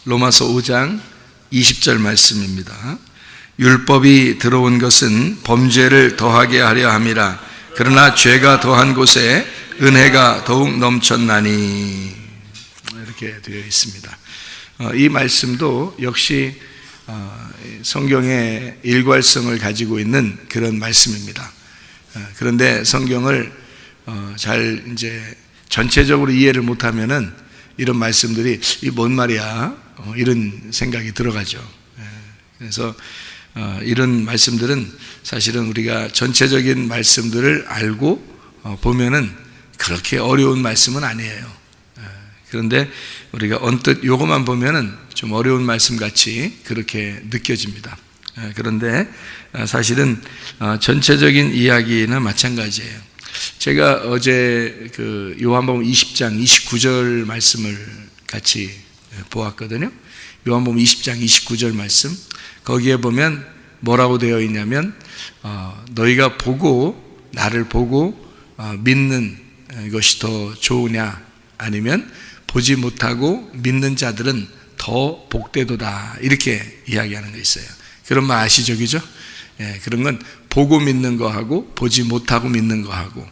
로마서 5장 20절 말씀입니다. 율법이 들어온 것은 범죄를 더하게 하려 함이라. 그러나 죄가 더한 곳에 은혜가 더욱 넘쳤나니. 이렇게 되어 있습니다. 이 말씀도 역시 성경의 일괄성을 가지고 있는 그런 말씀입니다. 그런데 성경을 잘 이제 전체적으로 이해를 못하면은 이런 말씀들이 이 뭔 말이야? 이런 생각이 들어가죠. 그래서 이런 말씀들은 사실은 우리가 전체적인 말씀들을 알고 보면은 그렇게 어려운 말씀은 아니에요. 그런데 우리가 언뜻 요것만 보면은 좀 어려운 말씀 같이 그렇게 느껴집니다. 그런데 사실은 전체적인 이야기는 마찬가지예요. 제가 어제 그 요한복음 20장 29절 말씀을 같이 보았거든요. 요한복음 20장 29절 말씀, 거기에 보면 뭐라고 되어 있냐면 너희가 보고 나를 보고 믿는 것이 더 좋으냐, 아니면 보지 못하고 믿는 자들은 더 복되도다, 이렇게 이야기하는 거 있어요. 그런 말 아시죠? 그죠? 그런 건 보고 믿는 거하고 보지 못하고 믿는 거하고,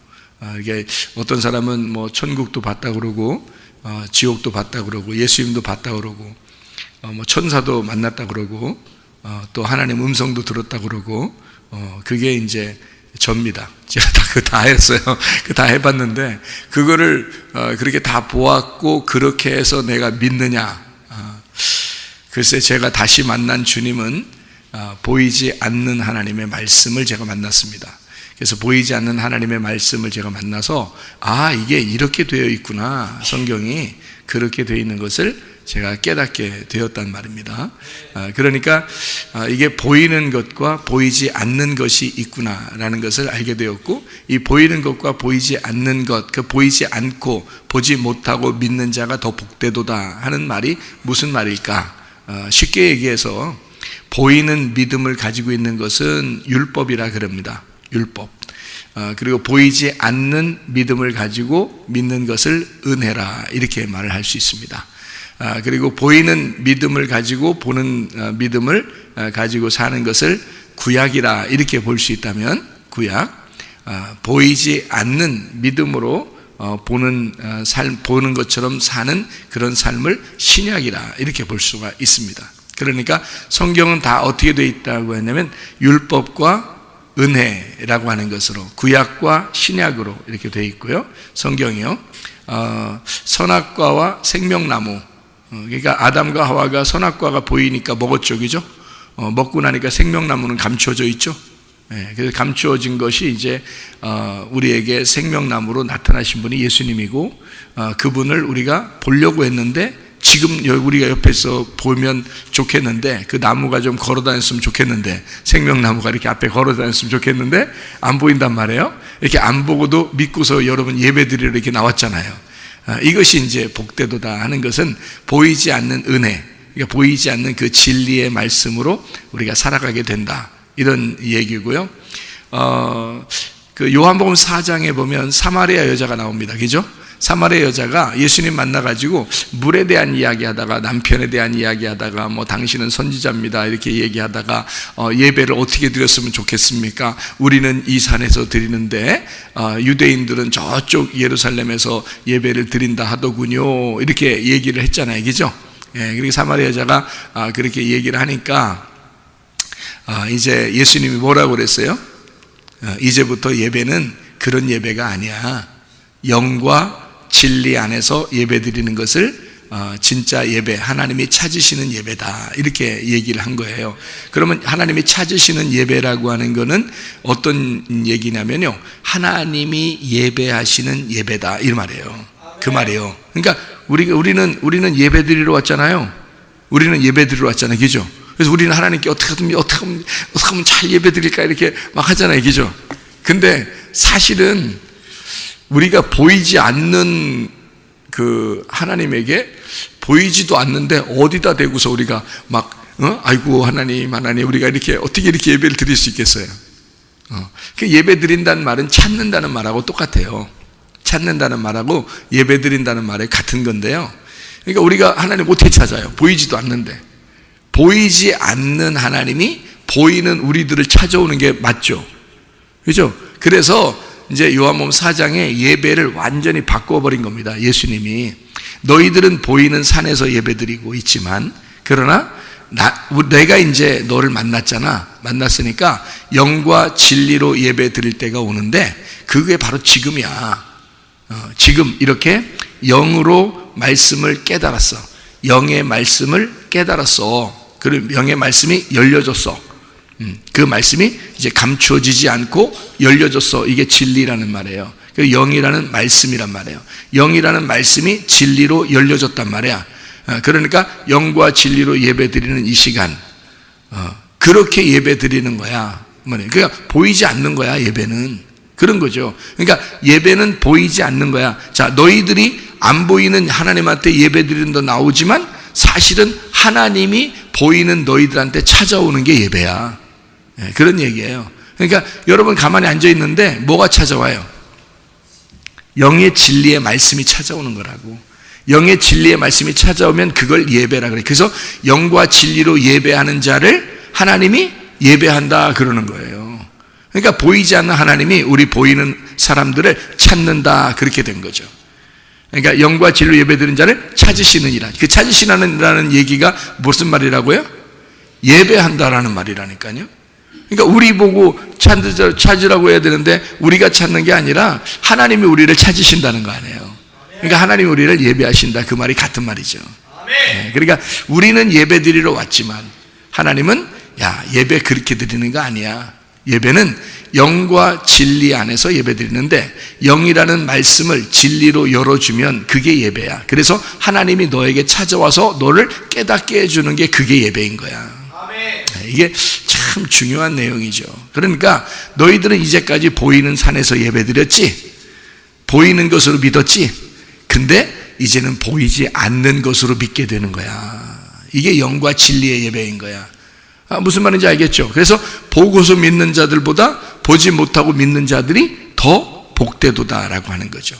이게 어떤 사람은 뭐 천국도 봤다 그러고 지옥도 봤다 그러고 예수님도 봤다 그러고 뭐 천사도 만났다 그러고 또 하나님 음성도 들었다 그러고 그게 이제 접니다. 제가 다 했어요. 다 해봤는데 그거를 그렇게 다 보았고 그렇게 해서 내가 믿느냐? 글쎄, 제가 다시 만난 주님은 보이지 않는 하나님의 말씀을 제가 만났습니다. 그래서 보이지 않는 하나님의 말씀을 제가 만나서 이게 이렇게 되어 있구나, 성경이 그렇게 되어 있는 것을 제가 깨닫게 되었단 말입니다. 그러니까 이게 보이는 것과 보이지 않는 것이 있구나라는 것을 알게 되었고, 이 보이는 것과 보이지 않는 것, 그 보이지 않고 보지 못하고 믿는 자가 더 복되도다 하는 말이 무슨 말일까? 쉽게 얘기해서 보이는 믿음을 가지고 있는 것은 율법이라 그럽니다. 율법. 그리고 보이지 않는 믿음을 가지고 믿는 것을 은혜라, 이렇게 말을 할 수 있습니다. 그리고 보이는 믿음을 가지고 보는 믿음을 가지고 사는 것을 구약이라, 이렇게 볼 수 있다면 구약. 보이지 않는 믿음으로 보는 것처럼 사는 그런 삶을 신약이라, 이렇게 볼 수가 있습니다. 그러니까 성경은 다 어떻게 되어 있다고 했냐면 율법과 은혜라고 하는 것으로, 구약과 신약으로 이렇게 되어 있고요. 성경이요, 선악과와 생명나무, 그러니까 아담과 하와가 선악과가 보이니까 먹었죠, 그죠? 먹고 나니까 생명나무는 감추어져 있죠. 그래서 감추어진 것이 이제 우리에게 생명나무로 나타나신 분이 예수님이고, 그분을 우리가 보려고 했는데, 지금 우리가 옆에서 보면 좋겠는데, 그 나무가 좀 걸어 다녔으면 좋겠는데, 생명나무가 이렇게 앞에 걸어 다녔으면 좋겠는데 안 보인단 말이에요. 이렇게 안 보고도 믿고서 여러분 예배드리러 이렇게 나왔잖아요. 이것이 이제 복되도다 하는 것은 보이지 않는 은혜, 그러니까 보이지 않는 그 진리의 말씀으로 우리가 살아가게 된다, 이런 얘기고요. 그 요한복음 4장에 보면 사마리아 여자가 나옵니다. 그죠? 사마리아 여자가 예수님 만나가지고 물에 대한 이야기하다가, 남편에 대한 이야기하다가, 뭐 당신은 선지자입니다 이렇게 얘기하다가 예배를 어떻게 드렸으면 좋겠습니까? 우리는 이 산에서 드리는데 유대인들은 저쪽 예루살렘에서 예배를 드린다 하더군요, 이렇게 얘기를 했잖아요. 그죠? 그리고 사마리아 여자가 그렇게 얘기를 하니까 이제 예수님이 뭐라고 그랬어요? 이제부터 예배는 그런 예배가 아니야. 영과 진리 안에서 예배 드리는 것을 진짜 예배, 하나님이 찾으시는 예배다, 이렇게 얘기를 한 거예요. 그러면 하나님이 찾으시는 예배라고 하는 거는 어떤 얘기냐면요, 하나님이 예배하시는 예배다, 이 말이에요. 그 말이에요. 그러니까 우리는 예배 드리러 왔잖아요. 우리는 예배 드리러 왔잖아요. 그죠? 그래서 우리는 하나님께 어떻게 하면 잘 예배 드릴까, 이렇게 막 하잖아요. 그죠? 근데 사실은 우리가 보이지 않는 그 하나님에게, 보이지도 않는데 어디다 대고서 우리가 막 아이고 하나님 우리가 이렇게 어떻게 이렇게 예배를 드릴 수 있겠어요? 그 예배 드린다는 말은 찾는다는 말하고 똑같아요. 찾는다는 말하고 예배 드린다는 말이 같은 건데요, 그러니까 우리가 하나님 어떻게 찾아요? 보이지도 않는데. 보이지 않는 하나님이 보이는 우리들을 찾아오는 게 맞죠? 그죠? 그래서 이제 요한복음 4장에 예배를 완전히 바꿔버린 겁니다. 예수님이 너희들은 보이는 산에서 예배드리고 있지만, 그러나 내가 이제 너를 만났으니까 영과 진리로 예배 드릴 때가 오는데, 그게 바로 지금이야. 지금 이렇게 영으로 말씀을 깨달았어. 영의 말씀을 깨달았어. 그리고 영의 말씀이 열려졌어. 그 말씀이 이제 감추어지지 않고 열려졌어. 이게 진리라는 말이에요. 영이라는 말씀이란 말이에요. 영이라는 말씀이 진리로 열려졌단 말이야. 그러니까 영과 진리로 예배드리는 이 시간, 그렇게 예배드리는 거야. 그러니까 보이지 않는 거야, 예배는. 그런 거죠. 그러니까 예배는 보이지 않는 거야. 자, 너희들이 안 보이는 하나님한테 예배드린다 나오지만 사실은 하나님이 보이는 너희들한테 찾아오는 게 예배야. 그런 얘기예요. 그러니까 여러분 가만히 앉아 있는데 뭐가 찾아와요? 영의 진리의 말씀이 찾아오는 거라고. 영의 진리의 말씀이 찾아오면 그걸 예배라 그래. 그래서 영과 진리로 예배하는 자를 하나님이 예배한다 그러는 거예요. 그러니까 보이지 않는 하나님이 우리 보이는 사람들을 찾는다, 그렇게 된 거죠. 그러니까 영과 진리로 예배드리는 자를 찾으시느니라. 그 찾으시라는 얘기가 무슨 말이라고요? 예배한다라는 말이라니까요. 그러니까 우리 보고 찾으라고 해야 되는데 우리가 찾는 게 아니라 하나님이 우리를 찾으신다는 거 아니에요. 그러니까 하나님이 우리를 예배하신다, 그 말이 같은 말이죠. 그러니까 우리는 예배 드리러 왔지만 하나님은 야, 예배 그렇게 드리는 거 아니야. 예배는 영과 진리 안에서 예배 드리는데, 영이라는 말씀을 진리로 열어주면 그게 예배야. 그래서 하나님이 너에게 찾아와서 너를 깨닫게 해주는 게 그게 예배인 거야. 이게 참 중요한 내용이죠. 그러니까 너희들은 이제까지 보이는 산에서 예배드렸지, 보이는 것으로 믿었지, 근데 이제는 보이지 않는 것으로 믿게 되는 거야. 이게 영과 진리의 예배인 거야. 무슨 말인지 알겠죠? 그래서 보고서 믿는 자들보다 보지 못하고 믿는 자들이 더 복되도다라고 하는 거죠.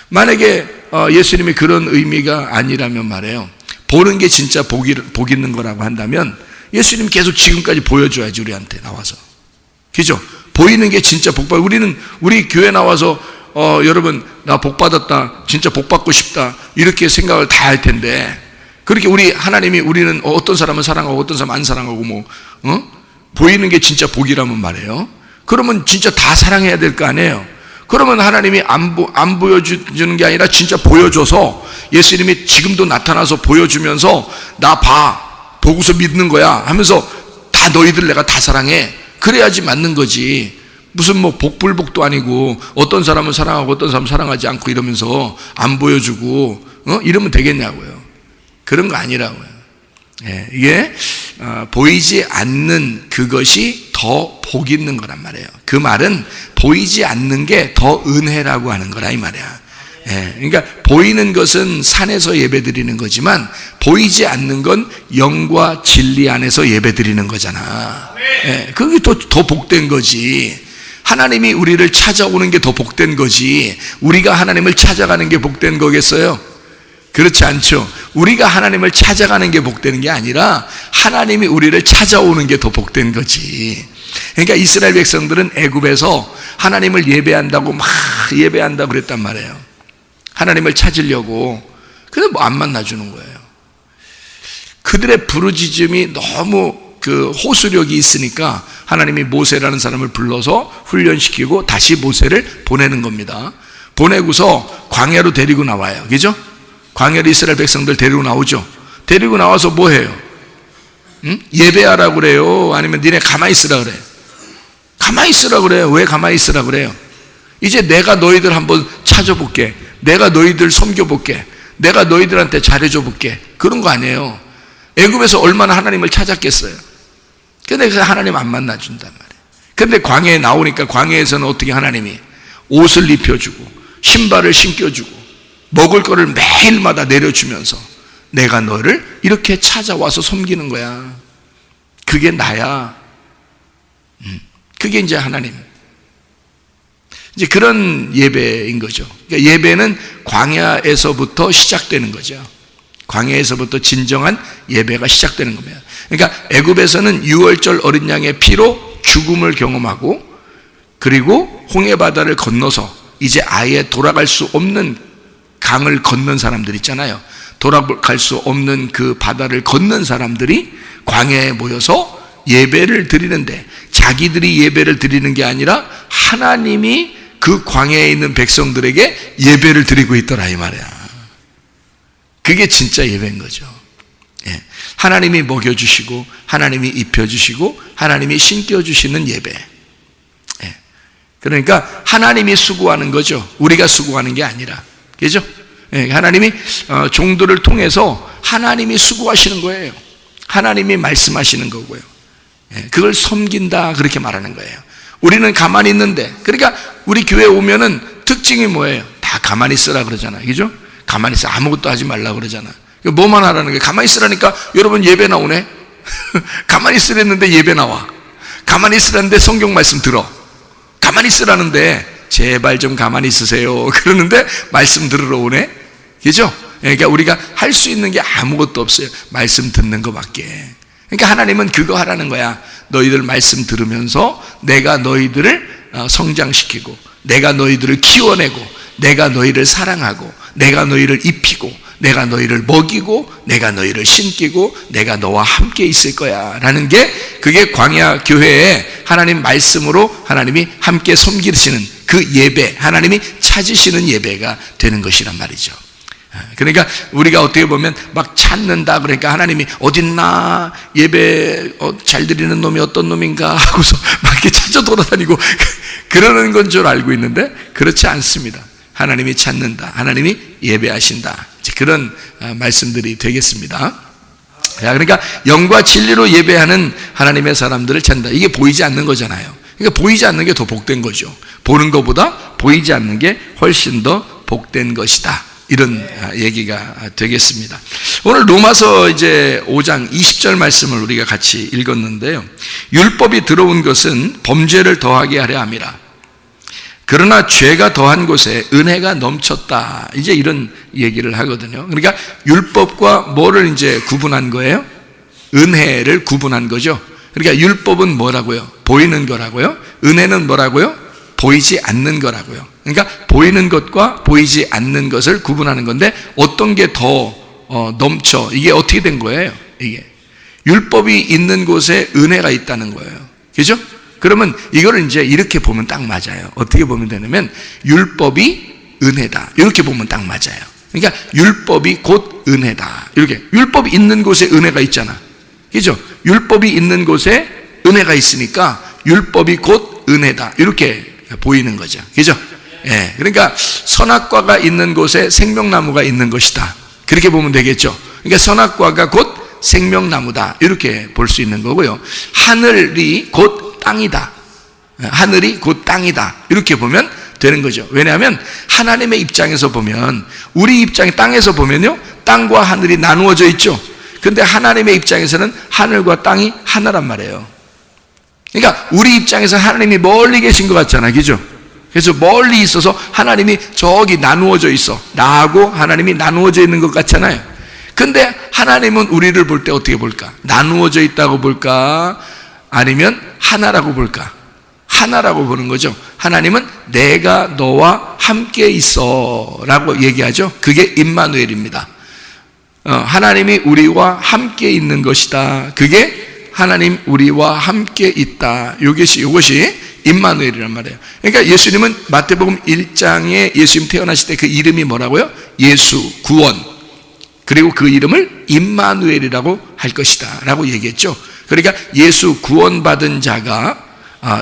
만약에 예수님이 그런 의미가 아니라면 말이에요, 보는 게 진짜 복 있는 거라고 한다면 예수님 계속 지금까지 보여줘야지, 우리한테 나와서. 그죠? 보이는 게 진짜 복받아. 우리 교회 나와서 여러분 나 복받았다, 진짜 복받고 싶다, 이렇게 생각을 다 할 텐데, 그렇게 하나님이 우리는 어떤 사람은 사랑하고 어떤 사람은 안 사랑하고 보이는 게 진짜 복이라면 말이에요. 그러면 진짜 다 사랑해야 될 거 아니에요. 그러면 하나님이 안 보여주는 게 아니라 진짜 보여줘서, 예수님이 지금도 나타나서 보여주면서 나 봐, 보고서 믿는 거야 하면서 다 너희들 내가 다 사랑해, 그래야지 맞는 거지. 무슨 복불복도 아니고 어떤 사람은 사랑하고 어떤 사람은 사랑하지 않고 이러면서 안 보여주고 이러면 되겠냐고요. 그런 거 아니라고요. 이게 보이지 않는 그것이 더 복 있는 거란 말이에요. 그 말은 보이지 않는 게 더 은혜라고 하는 거라 이 말이야. 그러니까 보이는 것은 산에서 예배드리는 거지만 보이지 않는 건 영과 진리 안에서 예배드리는 거잖아. 그게 더 복된 거지. 하나님이 우리를 찾아오는 게 더 복된 거지, 우리가 하나님을 찾아가는 게 복된 거겠어요? 그렇지 않죠. 우리가 하나님을 찾아가는 게 복되는 게 아니라 하나님이 우리를 찾아오는 게 더 복된 거지. 그러니까 이스라엘 백성들은 애굽에서 하나님을 예배한다고 막 예배한다고 그랬단 말이에요. 하나님을 찾으려고. 근데 안 만나주는 거예요. 그들의 부르짖음이 너무 호소력이 있으니까 하나님이 모세라는 사람을 불러서 훈련시키고 다시 모세를 보내는 겁니다. 보내고서 광야로 데리고 나와요. 그죠? 광야로 이스라엘 백성들 데리고 나오죠. 데리고 나와서 뭐 해요? 예배하라고 그래요? 아니면 니네 가만히 있으라 그래요? 가만히 있으라 그래요. 왜 가만히 있으라 그래요? 이제 내가 너희들 한번 찾아볼게, 내가 너희들 섬겨볼게, 내가 너희들한테 잘해줘 볼게, 그런 거 아니에요. 애굽에서 얼마나 하나님을 찾았겠어요. 근데 하나님 안 만나준단 말이에요. 근데 광야에 나오니까 광야에서는 어떻게 하나님이 옷을 입혀주고 신발을 신겨주고 먹을 거를 매일마다 내려주면서 내가 너를 이렇게 찾아와서 섬기는 거야. 그게 나야. 그게 이제 하나님. 이제 그런 예배인 거죠. 그러니까 예배는 광야에서부터 시작되는 거죠. 광야에서부터 진정한 예배가 시작되는 겁니다. 그러니까 애굽에서는 유월절 어린 양의 피로 죽음을 경험하고, 그리고 홍해바다를 건너서 이제 아예 돌아갈 수 없는 강을 건넌 사람들 있잖아요. 돌아갈 수 없는 그 바다를 건넌 사람들이 광야에 모여서 예배를 드리는데, 자기들이 예배를 드리는 게 아니라 하나님이 그 광야에 있는 백성들에게 예배를 드리고 있더라, 이 말이야. 그게 진짜 예배인 거죠. 예. 하나님이 먹여주시고, 하나님이 입혀주시고, 하나님이 신겨주시는 예배. 예. 그러니까 하나님이 수고하는 거죠. 우리가 수고하는 게 아니라. 그죠? 예. 하나님이 종들을 통해서 하나님이 수고하시는 거예요. 하나님이 말씀하시는 거고요. 예. 그걸 섬긴다, 그렇게 말하는 거예요. 우리는 가만히 있는데, 그러니까 우리 교회 오면은 특징이 뭐예요? 다 가만히 있으라 그러잖아요. 그죠? 가만히 있어. 아무것도 하지 말라 그러잖아. 뭐만 하라는 거예요? 가만히 있으라니까. 여러분 예배 나오네? 가만히 있으랬는데 예배 나와. 가만히 있으라는데 성경 말씀 들어. 가만히 있으라는데 제발 좀 가만히 있으세요 그러는데 말씀 들으러 오네? 그죠? 그러니까 우리가 할 수 있는 게 아무것도 없어요. 말씀 듣는 거밖에. 그러니까 하나님은 그거 하라는 거야. 너희들 말씀 들으면서 내가 너희들을 성장시키고, 내가 너희들을 키워내고, 내가 너희를 사랑하고, 내가 너희를 입히고, 내가 너희를 먹이고, 내가 너희를 신기고, 내가 너와 함께 있을 거야 라는 게, 그게 광야 교회에 하나님 말씀으로 하나님이 함께 섬기시는 그 예배, 하나님이 찾으시는 예배가 되는 것이란 말이죠. 그러니까 우리가 어떻게 보면 막 찾는다, 그러니까 하나님이 어딨나, 예배 잘 드리는 놈이 어떤 놈인가 하고서 막 이렇게 찾아 돌아다니고 그러는 건 줄 알고 있는데, 그렇지 않습니다. 하나님이 찾는다, 하나님이 예배하신다, 그런 말씀들이 되겠습니다. 그러니까 영과 진리로 예배하는 하나님의 사람들을 찾는다. 이게 보이지 않는 거잖아요. 그러니까 보이지 않는 게 더 복된 거죠. 보는 것보다 보이지 않는 게 훨씬 더 복된 것이다, 이런 얘기가 되겠습니다. 오늘 로마서 이제 5장 20절 말씀을 우리가 같이 읽었는데요. 율법이 들어온 것은 범죄를 더하게 하려 함이라. 그러나 죄가 더한 곳에 은혜가 넘쳤다. 이제 이런 얘기를 하거든요. 그러니까 율법과 뭐를 이제 구분한 거예요? 은혜를 구분한 거죠. 그러니까 율법은 뭐라고요? 보이는 거라고요. 은혜는 뭐라고요? 보이지 않는 거라고요. 그러니까 보이는 것과 보이지 않는 것을 구분하는 건데, 어떤 게 더 넘쳐? 이게 어떻게 된 거예요? 이게 율법이 있는 곳에 은혜가 있다는 거예요. 그죠? 그러면 이거를 이제 이렇게 보면 딱 맞아요. 어떻게 보면 되냐면, 율법이 은혜다, 이렇게 보면 딱 맞아요. 그러니까 율법이 곧 은혜다, 이렇게. 율법이 있는 곳에 은혜가 있잖아. 그죠? 율법이 있는 곳에 은혜가 있으니까 율법이 곧 은혜다, 이렇게 보이는 거죠. 그죠? 예. 그러니까 선악과가 있는 곳에 생명나무가 있는 것이다, 그렇게 보면 되겠죠. 그러니까 선악과가 곧 생명나무다, 이렇게 볼 수 있는 거고요. 하늘이 곧 땅이다, 하늘이 곧 땅이다, 이렇게 보면 되는 거죠. 왜냐하면 하나님의 입장에서 보면, 우리 입장에 땅에서 보면요, 땅과 하늘이 나누어져 있죠. 근데 하나님의 입장에서는 하늘과 땅이 하나란 말이에요. 그러니까 우리 입장에서 하나님이 멀리 계신 것 같잖아, 그죠? 그래서 멀리 있어서 하나님이 저기 나누어져 있어, 나하고 하나님이 나누어져 있는 것 같잖아요. 근데 하나님은 우리를 볼 때 어떻게 볼까? 나누어져 있다고 볼까? 아니면 하나라고 볼까? 하나라고 보는 거죠. 하나님은 내가 너와 함께 있어 라고 얘기하죠. 그게 임마누엘입니다. 하나님이 우리와 함께 있는 것이다. 그게 하나님 우리와 함께 있다, 이것이 임마누엘이란 말이에요. 그러니까 예수님은 마태복음 1장에 예수님 태어나실 때 그 이름이 뭐라고요? 예수, 구원. 그리고 그 이름을 임마누엘이라고 할 것이다 라고 얘기했죠. 그러니까 예수 구원받은 자가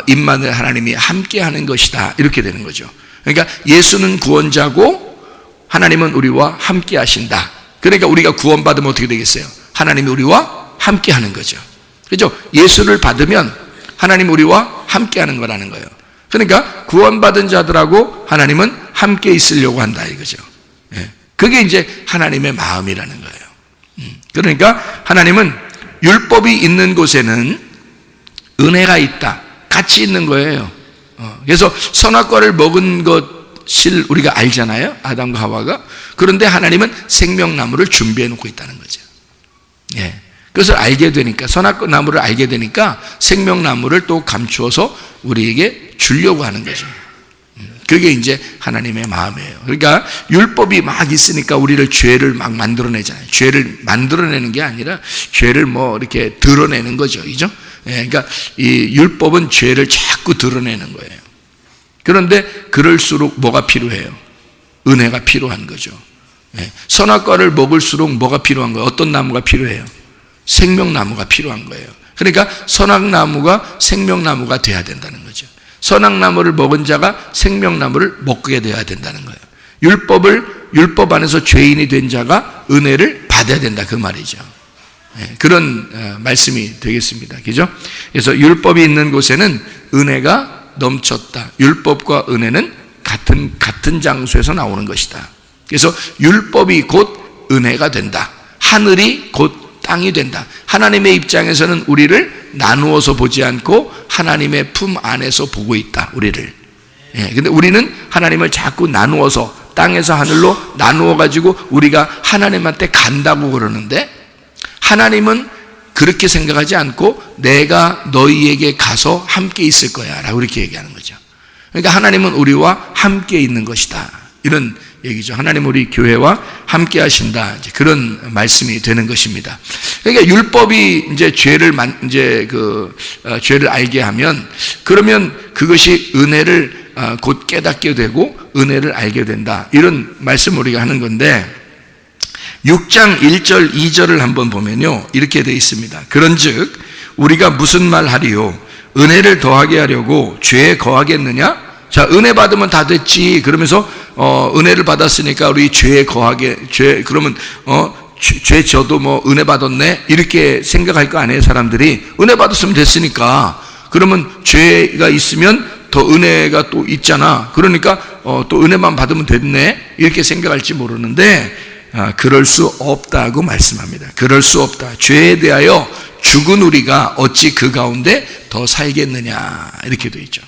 임마누엘, 하나님이 함께 하는 것이다, 이렇게 되는 거죠. 그러니까 예수는 구원자고 하나님은 우리와 함께 하신다. 그러니까 우리가 구원받으면 어떻게 되겠어요? 하나님이 우리와 함께 하는 거죠. 그렇죠? 예수를 받으면 하나님 우리와 함께 하는 거라는 거예요. 그러니까 구원받은 자들하고 하나님은 함께 있으려고 한다, 이거죠. 그게 이제 하나님의 마음이라는 거예요. 그러니까 하나님은 율법이 있는 곳에는 은혜가 있다, 같이 있는 거예요. 그래서 선악과를 먹은 것 우리가 알잖아요. 아담과 하와가. 그런데 하나님은 생명나무를 준비해 놓고 있다는 거죠. 예. 그것을 알게 되니까, 선악과 나무를 알게 되니까 생명나무를 또 감추어서 우리에게 주려고 하는 거죠. 그게 이제 하나님의 마음이에요. 그러니까 율법이 막 있으니까 우리를 죄를 막 만들어내잖아요. 죄를 만들어내는 게 아니라 죄를 뭐 이렇게 드러내는 거죠. 그죠? 예, 그러니까 이 율법은 죄를 자꾸 드러내는 거예요. 그런데 그럴수록 뭐가 필요해요? 은혜가 필요한 거죠. 예, 선악과를 먹을수록 뭐가 필요한 거예요? 어떤 나무가 필요해요? 생명나무가 필요한 거예요. 그러니까 선악나무가 생명나무가 돼야 된다는 거죠. 선악나무를 먹은 자가 생명나무를 먹게 돼야 된다는 거예요. 율법 안에서 죄인이 된 자가 은혜를 받아야 된다, 그 말이죠. 그런 말씀이 되겠습니다. 그죠? 그래서 율법이 있는 곳에는 은혜가 넘쳤다. 율법과 은혜는 같은 장소에서 나오는 것이다. 그래서 율법이 곧 은혜가 된다. 하늘이 곧 땅이 된다. 하나님의 입장에서는 우리를 나누어서 보지 않고 하나님의 품 안에서 보고 있다, 우리를. 근데 우리는 하나님을 자꾸 나누어서 땅에서 하늘로 나누어 가지고 우리가 하나님한테 간다고 그러는데, 하나님은 그렇게 생각하지 않고 내가 너희에게 가서 함께 있을 거야 라고 이렇게 얘기하는 거죠. 그러니까 하나님은 우리와 함께 있는 것이다, 이런 얘기죠. 하나님 우리 교회와 함께 하신다, 이제 그런 말씀이 되는 것입니다. 그러니까 율법이 이제 죄를 알게 하면, 그러면 그것이 은혜를 곧 깨닫게 되고 은혜를 알게 된다, 이런 말씀을 우리가 하는 건데, 6장 1절 2절을 한번 보면요, 이렇게 되어 있습니다. 그런즉 우리가 무슨 말 하리요? 은혜를 더하게 하려고 죄에 거하겠느냐? 자, 은혜 받으면 다 됐지. 그러면서 은혜를 받았으니까 우리 그러면 죄 져도 뭐 은혜 받았네, 이렇게 생각할 거 아니에요, 사람들이. 은혜 받았으면 됐으니까. 그러면 죄가 있으면 더 은혜가 또 있잖아. 그러니까 또 은혜만 받으면 됐네, 이렇게 생각할지 모르는데, 그럴 수 없다고 말씀합니다. 그럴 수 없다. 죄에 대하여 죽은 우리가 어찌 그 가운데 더 살겠느냐, 이렇게 되어 있죠.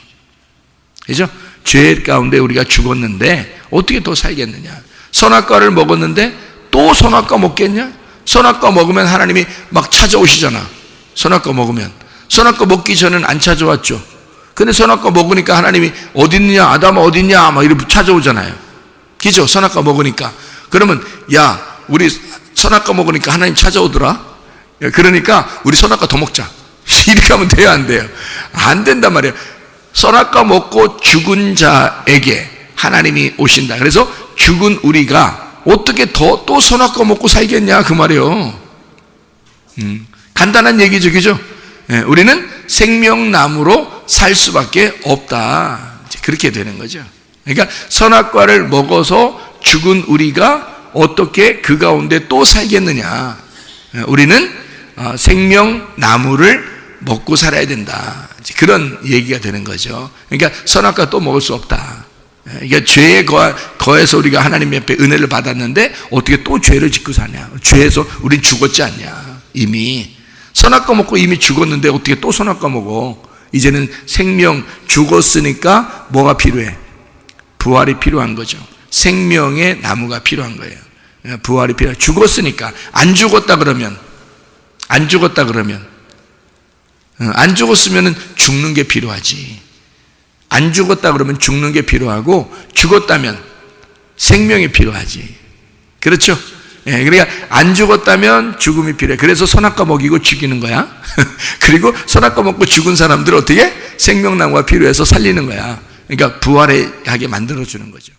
그죠? 죄 가운데 우리가 죽었는데 어떻게 더 살겠느냐. 선악과를 먹었는데 또 선악과 먹겠냐? 선악과 먹으면 하나님이 막 찾아오시잖아. 선악과 먹으면. 선악과 먹기 전에는 안 찾아왔죠. 근데 선악과 먹으니까 하나님이 어딨냐, 아담아 어딨냐, 막 이렇게 찾아오잖아요. 그죠? 선악과 먹으니까. 그러면 야, 우리 선악과 먹으니까 하나님 찾아오더라. 그러니까 우리 선악과 더 먹자. 이렇게 하면 돼요, 안 돼요? 안 된단 말이에요. 선악과 먹고 죽은 자에게 하나님이 오신다. 그래서 죽은 우리가 어떻게 또 선악과 먹고 살겠냐, 그 말이에요. 간단한 얘기죠, 그죠? 우리는 생명나무로 살 수밖에 없다, 그렇게 되는 거죠. 그러니까 선악과를 먹어서 죽은 우리가 어떻게 그 가운데 또 살겠느냐. 우리는 생명나무를 먹고 살아야 된다, 그런 얘기가 되는 거죠. 그러니까 선악과 또 먹을 수 없다. 그러니까 죄에 거해서 우리가 하나님 옆에 은혜를 받았는데 어떻게 또 죄를 짓고 사냐. 죄에서 우린 죽었지 않냐. 이미 선악과 먹고 이미 죽었는데 어떻게 또 선악과 먹어. 이제는 생명, 죽었으니까 뭐가 필요해? 부활이 필요한 거죠. 생명의 나무가 필요한 거예요. 부활이 필요해. 죽었으니까. 안 죽었다 그러면 안 죽었으면 죽는 게 필요하지. 안 죽었다 그러면 죽는 게 필요하고, 죽었다면 생명이 필요하지. 그렇죠? 그러니까 안 죽었다면 죽음이 필요해. 그래서 선악과 먹이고 죽이는 거야. 그리고 선악과 먹고 죽은 사람들 어떻게? 생명나무가 필요해서 살리는 거야. 그러니까 부활하게 만들어주는 거죠.